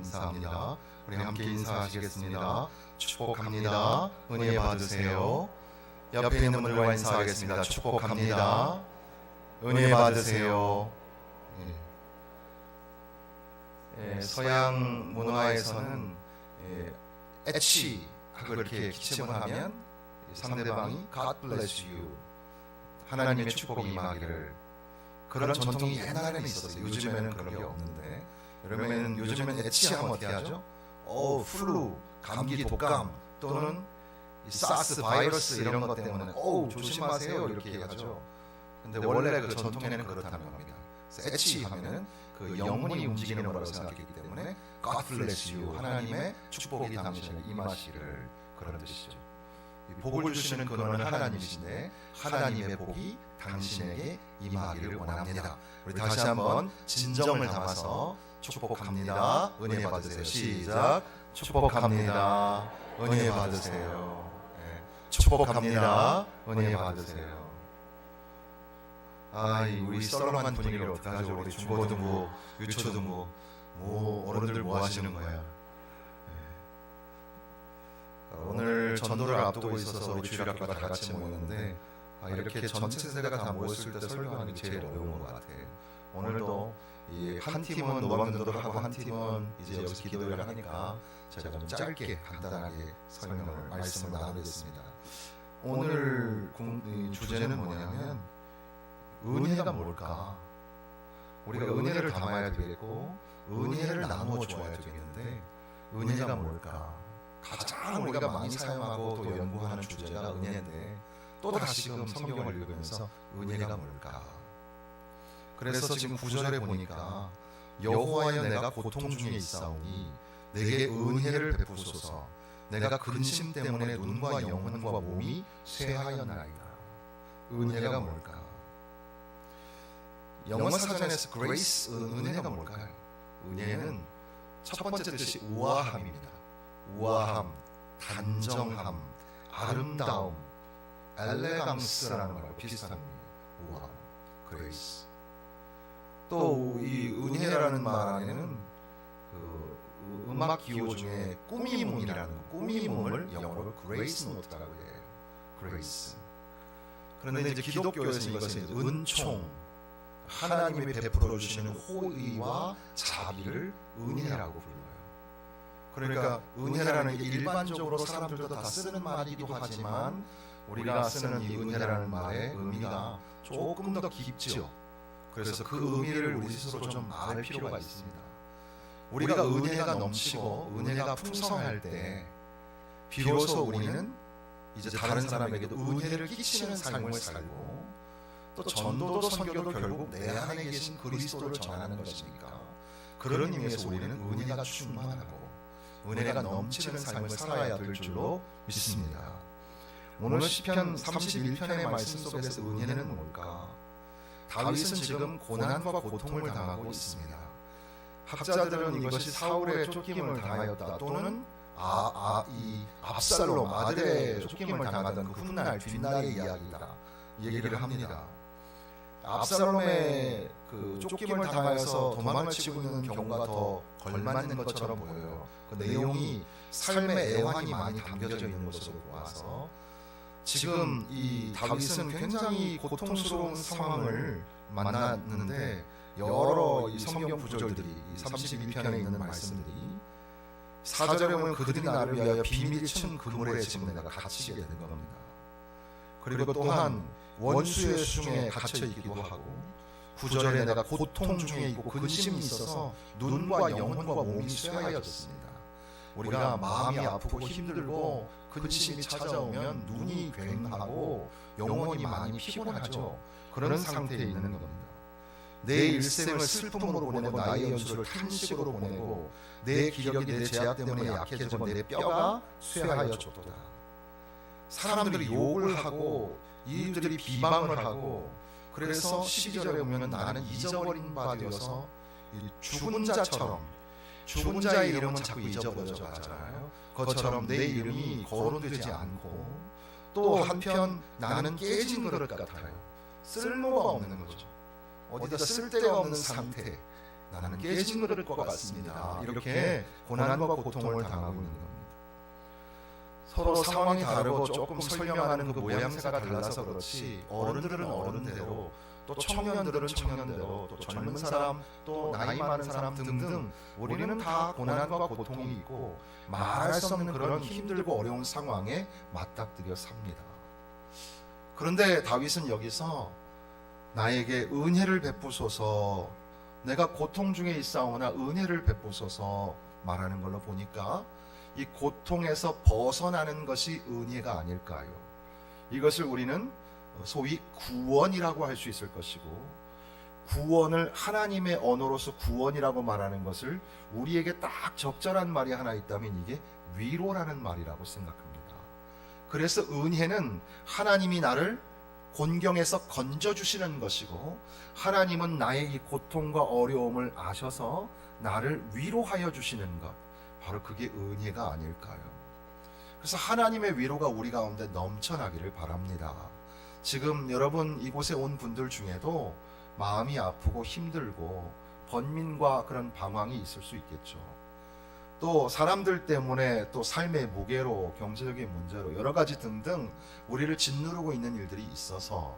감사합니다. 우리 함께 인사하시겠습니다. 축복합니다. 은혜 받으세요. 옆에 있는 분들과 인사하겠습니다. 축복합니다. 은혜 받으세요. 서양 문화에서는 애치 하고 이렇게 기침을 하면 상대방이 God bless you, 하나님의 축복이 임하기를, 그런 전통이 옛날에는 있었어요. 요즘에는 그런 게 없는데, 여러분은 요즘에는 애치하면 어떻게 하죠? 플루, 감기, 독감 또는 사스 바이러스 이런 것 때문에 조심하세요 이렇게 하죠. 근데 원래 그 전통에는 그렇다는 겁니다. 애치하면은 그 영혼이 움직이는 거라고 생각했기 때문에 God bless you, 하나님의 축복이 당신에게 임하시기를, 그런 뜻이죠. 복을 주시는 그분은 하나님이신데 하나님의 복이 당신에게 임하기를 원합니다. 우리 다시 한번 진정을 담아서 축복합니다. 은혜 받으세요. 시작. 축복합니다. 은혜 받으세요. 축복합니다. 은혜 받으세요. 우리 썰렁한 분위기를 어떡하죠? 우리 중고등부, 유초등부, 어른들 뭐 하시는 거야? 오늘 전도를 앞두고 있어서 우리 주일학교가 다 같이 모였는데, 이렇게 전체 세대가 다 모였을 때 설교하는 게 제일 어려운 것 같아요. 오늘도 한 팀은 노방전도를 하고 한 팀은 이제 여기서 기도를 하니까 제가 좀 짧게 간단하게 말씀을 나누겠습니다. 오늘 주제는 뭐냐면 은혜가 뭘까? 우리가 은혜를 담아야 되겠고 은혜를 나누어 줘야 되겠는데, 은혜가 뭘까? 가장 우리가 많이 사용하고 또 연구하는 주제가 은혜인데, 또 다시금 성경을 읽으면서 은혜가 뭘까? 그래서 지금 9절에 보니까 여호와여 내가 고통 중에 있사오니 내게 은혜를 베푸소서. 내가 근심 때문에 눈과 영혼과 몸이 쇠하였나이다. 은혜가 뭘까? 영어 사전에서 grace, 은혜가 뭘까요? 은혜는 첫 번째 뜻이 우아함입니다. 우아함, 단정함, 아름다움, 엘레강스라는 말과 비슷한 의미예요. 우아함, grace. 또 이 은혜라는 말 안에는 그 음악 기호 중에 꾸미문이라는, 꾸미문을 영어로 grace note라고 해요. grace. 그런데 이제 기독교에서 이것을 은총, 하나님이 베풀어 주시는 호의와 자비를 은혜라고 불러요. 그러니까 은혜라는 게 일반적으로 사람들도 다 쓰는 말이기도 하지만, 우리가 쓰는 이 은혜라는 말의 의미가 조금 더 깊죠. 그래서 그 의미를 우리 스스로 좀 알 필요가 있습니다. 우리가 은혜가 넘치고 은혜가 풍성할 때 비로소 우리는 이제 다른 사람에게도 은혜를 끼치는 삶을 살고, 또 전도도 선교도 결국 내 안에 계신 그리스도를 전하는 것이니까, 그런 의미에서 우리는 은혜가 충만하고 은혜가 넘치는 삶을 살아야 될 줄로 믿습니다. 오늘 시편 31편의 말씀 속에서 은혜는 뭘까? 다윗은 지금 고난과 고통을 당하고 있습니다. 학자들은 이것이 사울의 쫓김을 당하였다, 또는 이 압살롬 아들의 쫓김을 당하던 그 훗날 뒷날의 이야기다, 얘기를 합니다. 압살롬의 그 쫓김을 당하여서 도망을 치고 있는 경우가 더 걸맞는 것처럼 보여요. 그 내용이 삶의 애환이 많이 담겨져 있는 것으로 보아서 지금 이 다윗은 굉장히 고통스러운 상황을 만났는데, 여러 이 성경 구절들이, 32편에 있는 말씀들이 4절에 보면 그들이 나를 위하여 비밀이 친 그물에 지금 내가 갇히게 되는 겁니다. 그리고 또한 원수의 수중에 갇혀 있기도 하고, 9절에 내가 고통 중에 있고 근심이 있어서 눈과 영혼과 몸이 쇠하여졌습니다. 우리가 마음이 아프고 힘들고 근심이 찾아오면 눈이 괭하고 영혼이 많이 피곤하죠. 그런 상태에 있는 겁니다. 내 일생을 슬픔으로 보내고 나의 연수를 탄식으로 보내고 내 기력이 내 제약 때문에 약해지고 내 뼈가 쇠하여졌도다. 사람들이 욕을 하고 이들이 비방을 하고, 그래서 12절에 보면 나는 잊어버린 바 되어서 죽은 자처럼, 죽은 자의 이름은 자꾸 잊어버려져 가잖아요. 그것처럼 내 이름이 거론되지 않고, 또 한편 나는 깨진 그릇 같아요. 쓸모가 없는 거죠. 어디다 쓸데가 없는 상태, 나는 깨진 그릇과 같습니다. 이렇게 고난과 고통을 당하고 있는 겁니다. 서로 상황이 다르고 조금 설명하는 그 모양새가 달라서 그렇지, 어른들은 어른대로, 또 청년들은 청년대로, 또 젊은 사람, 또 나이 많은 사람 등등 우리는 다 고난과 고통이 있고 말할 수 없는 그런 힘들고 어려운 상황에 맞닥뜨려 삽니다. 그런데 다윗은 여기서 나에게 은혜를 베푸소서, 내가 고통 중에 있사오나 은혜를 베푸소서 말하는 걸로 보니까 이 고통에서 벗어나는 것이 은혜가 아닐까요? 이것을 우리는 소위 구원이라고 할 수 있을 것이고, 구원을 하나님의 언어로서 구원이라고 말하는 것을 우리에게 딱 적절한 말이 하나 있다면 이게 위로라는 말이라고 생각합니다. 그래서 은혜는 하나님이 나를 곤경에서 건져주시는 것이고, 하나님은 나의 이 고통과 어려움을 아셔서 나를 위로하여 주시는 것, 바로 그게 은혜가 아닐까요? 그래서 하나님의 위로가 우리 가운데 넘쳐나기를 바랍니다. 지금 여러분 이곳에 온 분들 중에도 마음이 아프고 힘들고 번민과 그런 방황이 있을 수 있겠죠. 또 사람들 때문에 또 삶의 무게로, 경제적인 문제로 여러 가지 등등 우리를 짓누르고 있는 일들이 있어서,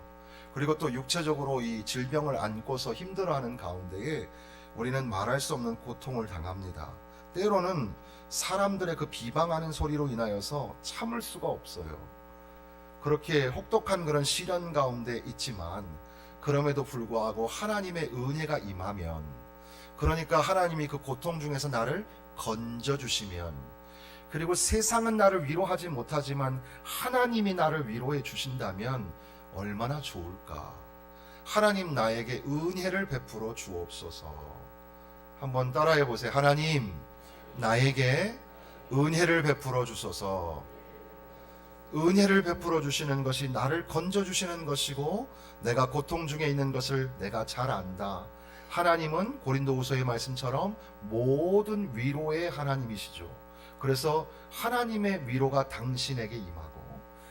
그리고 또 육체적으로 이 질병을 안고서 힘들어하는 가운데에 우리는 말할 수 없는 고통을 당합니다. 때로는 사람들의 그 비방하는 소리로 인하여서 참을 수가 없어요. 그렇게 혹독한 그런 시련 가운데 있지만 그럼에도 불구하고 하나님의 은혜가 임하면, 그러니까 하나님이 그 고통 중에서 나를 건져주시면, 그리고 세상은 나를 위로하지 못하지만 하나님이 나를 위로해 주신다면 얼마나 좋을까. 하나님 나에게 은혜를 베풀어 주옵소서. 한번 따라해 보세요. 하나님 나에게 은혜를 베풀어 주소서. 은혜를 베풀어 주시는 것이 나를 건져 주시는 것이고, 내가 고통 중에 있는 것을 내가 잘 안다. 하나님은 고린도후서의 말씀처럼 모든 위로의 하나님이시죠. 그래서 하나님의 위로가 당신에게 임하고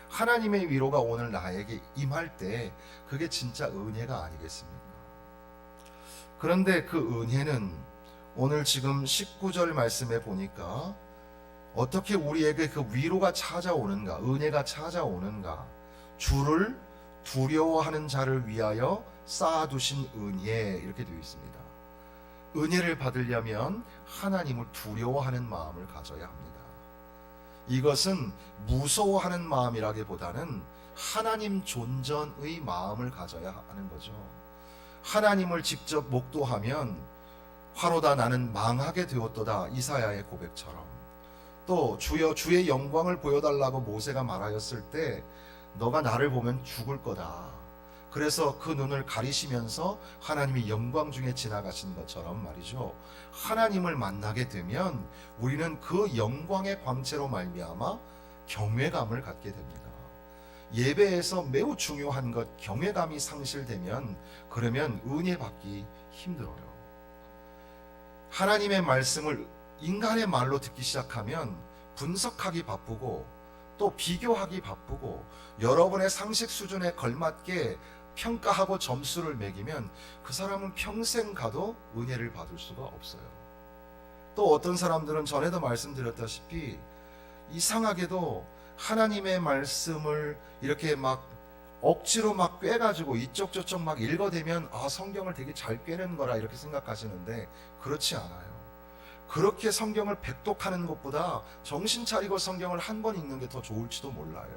하나님의 위로가 오늘 나에게 임할 때 그게 진짜 은혜가 아니겠습니까? 그런데 그 은혜는 오늘 지금 19절 말씀에 보니까 어떻게 우리에게 그 위로가 찾아오는가, 은혜가 찾아오는가? 주를 두려워하는 자를 위하여 쌓아두신 은혜, 이렇게 되어 있습니다. 은혜를 받으려면 하나님을 두려워하는 마음을 가져야 합니다. 이것은 무서워하는 마음이라기보다는 하나님 존전의 마음을 가져야 하는 거죠. 하나님을 직접 목도하면 화로다 나는 망하게 되었도다, 이사야의 고백처럼. 또 주여 주의 영광을 보여달라고 모세가 말하였을 때 너가 나를 보면 죽을 거다. 그래서 그 눈을 가리시면서 하나님이 영광 중에 지나가신 것처럼 말이죠. 하나님을 만나게 되면 우리는 그 영광의 광채로 말미암아 경외감을 갖게 됩니다. 예배에서 매우 중요한 것, 경외감이 상실되면 그러면 은혜 받기 힘들어요. 하나님의 말씀을 인간의 말로 듣기 시작하면 분석하기 바쁘고 또 비교하기 바쁘고 여러분의 상식 수준에 걸맞게 평가하고 점수를 매기면 그 사람은 평생 가도 은혜를 받을 수가 없어요. 또 어떤 사람들은 전에도 말씀드렸다시피 이상하게도 하나님의 말씀을 이렇게 막 억지로 막 꿰가지고 이쪽 저쪽 막 읽어대면 성경을 되게 잘 꿰는 거라 이렇게 생각하시는데 그렇지 않아요. 그렇게 성경을 백독하는 것보다 정신 차리고 성경을 한 번 읽는 게 더 좋을지도 몰라요.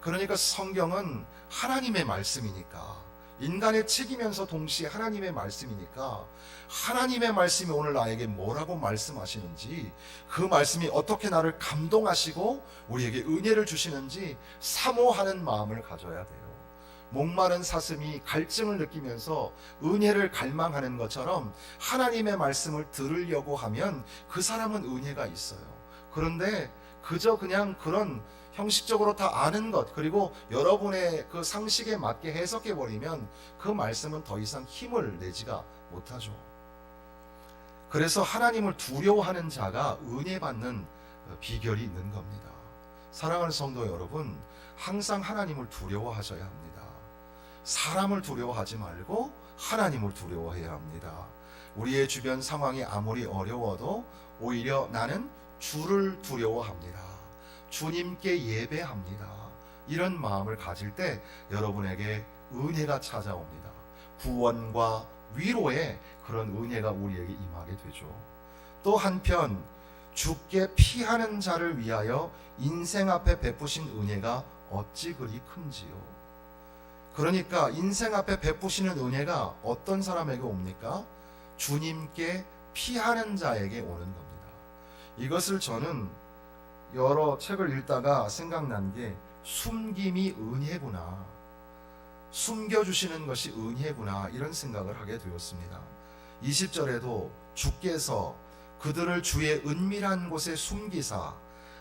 그러니까 성경은 하나님의 말씀이니까, 인간의 책이면서 동시에 하나님의 말씀이니까 하나님의 말씀이 오늘 나에게 뭐라고 말씀하시는지, 그 말씀이 어떻게 나를 감동하시고 우리에게 은혜를 주시는지 사모하는 마음을 가져야 돼요. 목마른 사슴이 갈증을 느끼면서 은혜를 갈망하는 것처럼 하나님의 말씀을 들으려고 하면 그 사람은 은혜가 있어요. 그런데 그저 그냥 그런 형식적으로 다 아는 것, 그리고 여러분의 그 상식에 맞게 해석해 버리면 그 말씀은 더 이상 힘을 내지가 못하죠. 그래서 하나님을 두려워하는 자가 은혜 받는 비결이 있는 겁니다. 사랑하는 성도 여러분, 항상 하나님을 두려워하셔야 합니다. 사람을 두려워하지 말고 하나님을 두려워해야 합니다. 우리의 주변 상황이 아무리 어려워도 오히려 나는 주를 두려워합니다. 주님께 예배합니다. 이런 마음을 가질 때 여러분에게 은혜가 찾아옵니다. 구원과 위로의 그런 은혜가 우리에게 임하게 되죠. 또 한편 주께 피하는 자를 위하여 인생 앞에 베푸신 은혜가 어찌 그리 큰지요. 그러니까 인생 앞에 베푸시는 은혜가 어떤 사람에게 옵니까? 주님께 피하는 자에게 오는 겁니다. 이것을 저는 여러 책을 읽다가 생각난 게 숨김이 은혜구나, 숨겨주시는 것이 은혜구나, 이런 생각을 하게 되었습니다. 20절에도 주께서 그들을 주의 은밀한 곳에 숨기사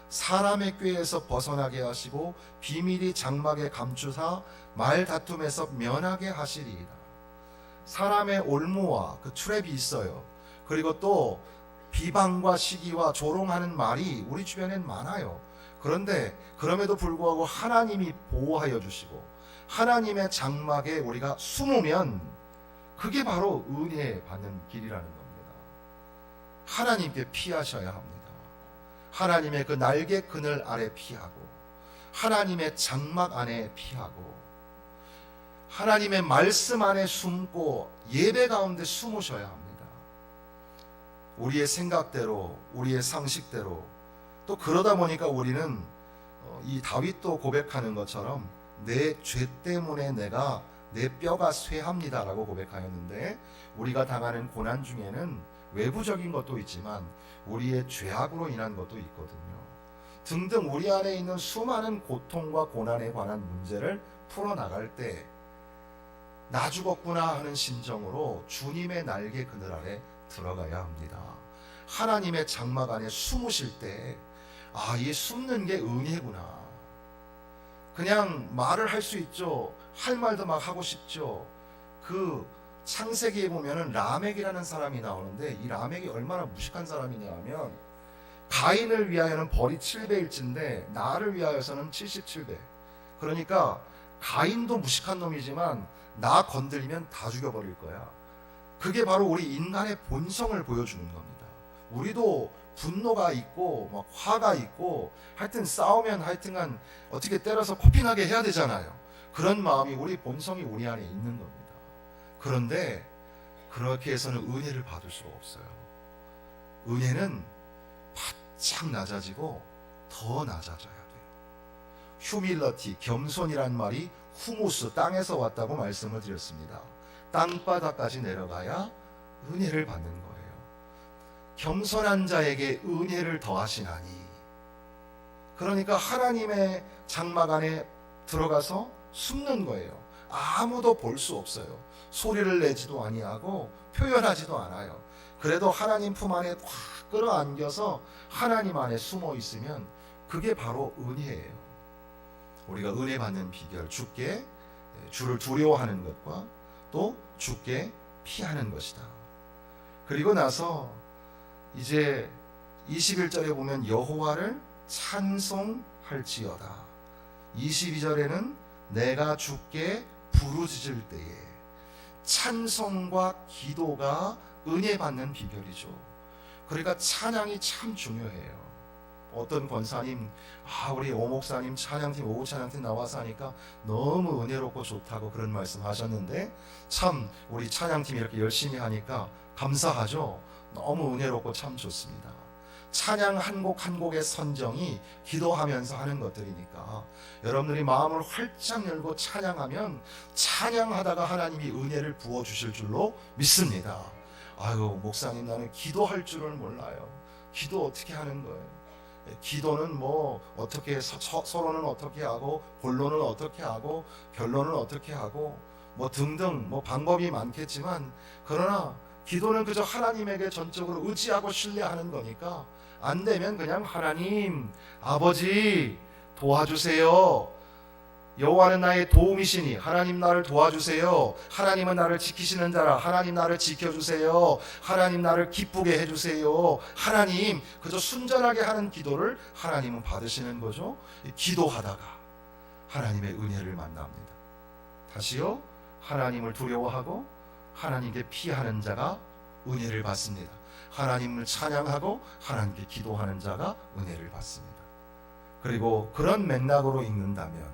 사람의 꾀에서 벗어나게 하시고 비밀이 장막에 감추사 말다툼에서 면하게 하시리이다. 사람의 올무와 그 트랩이 있어요. 그리고 또 비방과 시기와 조롱하는 말이 우리 주변엔 많아요. 그런데 그럼에도 불구하고 하나님이 보호하여 주시고 하나님의 장막에 우리가 숨으면 그게 바로 은혜 받는 길이라는 겁니다. 하나님께 피하셔야 합니다. 하나님의 그 날개 그늘 아래 피하고 하나님의 장막 안에 피하고 하나님의 말씀 안에 숨고 예배 가운데 숨으셔야 합니다. 우리의 생각대로, 우리의 상식대로, 또 그러다 보니까 우리는 이 다윗도 고백하는 것처럼 내 죄 때문에 내가 내 뼈가 쇠합니다라고 고백하였는데, 우리가 당하는 고난 중에는 외부적인 것도 있지만 우리의 죄악으로 인한 것도 있거든요. 등등 우리 안에 있는 수많은 고통과 고난에 관한 문제를 풀어나갈 때 나 죽었구나 하는 심정으로 주님의 날개 그늘 아래 들어가야 합니다. 하나님의 장막 안에 숨으실 때 이 숨는 게 은혜구나. 그냥 말을 할 수 있죠. 할 말도 막 하고 싶죠. 그 창세기에 보면은 라멕이라는 사람이 나오는데, 이 라멕이 얼마나 무식한 사람이냐 하면 가인을 위하여는 벌이 7배일진데 나를 위하여서는 77배. 그러니까 가인도 무식한 놈이지만 나 건드리면 다 죽여버릴 거야. 그게 바로 우리 인간의 본성을 보여주는 겁니다. 우리도 분노가 있고 막 화가 있고 하여튼 싸우면 하여튼간 어떻게 때려서 코피나게 해야 되잖아요. 그런 마음이 우리 본성이 우리 안에 있는 겁니다. 그런데 그렇게 해서는 은혜를 받을 수가 없어요. 은혜는 바짝 낮아지고 더 낮아져야 돼요. 휴밀러티, 겸손이란 말이 후무스, 땅에서 왔다고 말씀을 드렸습니다. 땅바닥까지 내려가야 은혜를 받는 거예요. 겸손한 자에게 은혜를 더하시나니. 그러니까 하나님의 장막 안에 들어가서 숨는 거예요. 아무도 볼 수 없어요. 소리를 내지도 아니하고 표현하지도 않아요. 그래도 하나님 품 안에 확 끌어안겨서 하나님 안에 숨어 있으면 그게 바로 은혜예요. 우리가 은혜 받는 비결, 주를 두려워하는 것과 또 주께 피하는 것이다. 그리고 나서 이제 21절에 보면 여호와를 찬송할지어다. 22절에는 내가 주께 부르짖을 때에, 찬송과 기도가 은혜 받는 비결이죠. 그러니까 찬양이 참 중요해요. 어떤 권사님, 우리 오 목사님 찬양팀, 오후 찬양팀 나와서 하니까 너무 은혜롭고 좋다고 그런 말씀 하셨는데, 참 우리 찬양팀이 이렇게 열심히 하니까 감사하죠. 너무 은혜롭고 참 좋습니다. 찬양 한 곡 한 곡의 선정이 기도하면서 하는 것들이니까 여러분들이 마음을 활짝 열고 찬양하면 찬양하다가 하나님이 은혜를 부어주실 줄로 믿습니다. 아유, 목사님 나는 기도할 줄을 몰라요. 기도 어떻게 하는 거예요? 기도는 뭐 어떻게 서로는 어떻게 하고 본론은 어떻게 하고 결론은 어떻게 하고 뭐 등등 뭐 방법이 많겠지만, 그러나 기도는 그저 하나님에게 전적으로 의지하고 신뢰하는 거니까 안 되면 그냥 하나님, 아버지 도와주세요. 여호와는 나의 도움이시니 하나님 나를 도와주세요. 하나님은 나를 지키시는 자라. 하나님 나를 지켜주세요. 하나님 나를 기쁘게 해주세요. 하나님, 그저 순전하게 하는 기도를 하나님은 받으시는 거죠. 기도하다가 하나님의 은혜를 만납니다. 다시요, 하나님을 두려워하고 하나님께 피하는 자가 은혜를 받습니다. 하나님을 찬양하고 하나님께 기도하는 자가 은혜를 받습니다. 그리고 그런 맥락으로 읽는다면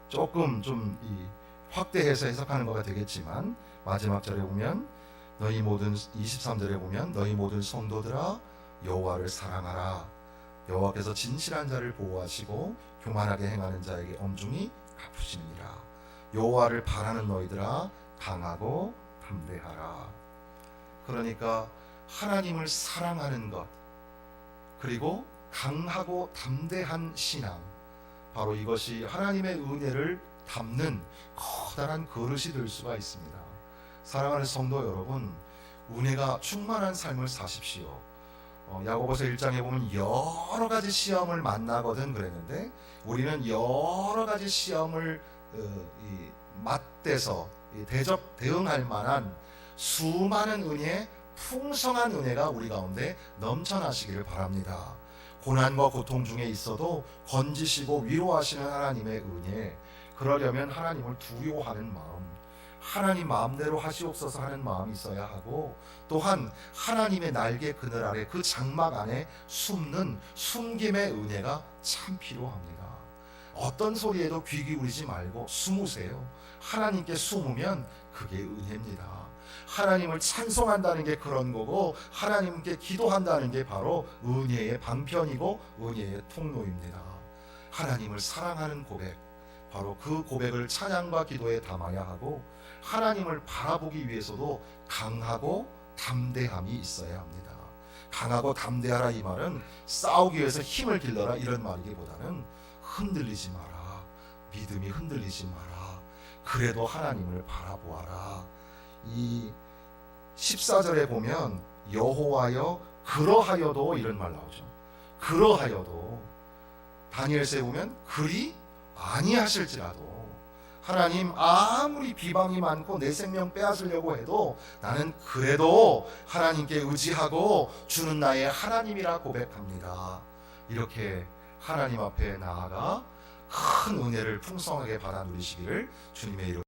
조금 좀 확대해서 해석하는 거가 되겠지만, 마지막 절에 보면 너희 모든 23절에 보면 너희 모든 성도들아 여호와를 사랑하라. 여호와께서 진실한 자를 보호하시고 교만하게 행하는 자에게 엄중히 갚으시느니라. 여호와를 바라는 너희들아 강하고 담대하라. 그러니까 하나님을 사랑하는 것, 그리고 강하고 담대한 신앙, 바로 이것이 하나님의 은혜를 담는 커다란 그릇이 될 수가 있습니다. 사랑하는 성도 여러분, 은혜가 충만한 삶을 사십시오. 야고보서 1장에 보면 여러 가지 시험을 만나거든 그랬는데, 우리는 여러 가지 시험을 맞대서 대응할 만한 수많은 은혜, 풍성한 은혜가 우리 가운데 넘쳐나시기를 바랍니다. 고난과 고통 중에 있어도 건지시고 위로하시는 하나님의 은혜, 그러려면 하나님을 두려워하는 마음, 하나님 마음대로 하시옵소서 하는 마음이 있어야 하고, 또한 하나님의 날개 그늘 아래 그 장막 안에 숨는 숨김의 은혜가 참 필요합니다. 어떤 소리에도 귀 기울이지 말고 숨으세요. 하나님께 숨으면 그게 은혜입니다. 하나님을 찬송한다는 게 그런 거고, 하나님께 기도한다는 게 바로 은혜의 방편이고 은혜의 통로입니다. 하나님을 사랑하는 고백, 바로 그 고백을 찬양과 기도에 담아야 하고, 하나님을 바라보기 위해서도 강하고 담대함이 있어야 합니다. 강하고 담대하라, 이 말은 싸우기 위해서 힘을 길러라 이런 말이기보다는 흔들리지 마라, 믿음이 흔들리지 마라, 그래도 하나님을 바라보아라. 이 14절에 보면 여호와여 그러하여도 이런 말 나오죠. 그러하여도. 다니엘서에 보면 그리 아니하실지라도, 하나님 아무리 비방이 많고 내 생명 빼앗으려고 해도 나는 그래도 하나님께 의지하고 주는 나의 하나님이라 고백합니다. 이렇게 하나님 앞에 나아가 큰 은혜를 풍성하게 받아 누리시기를 주님의 이름으로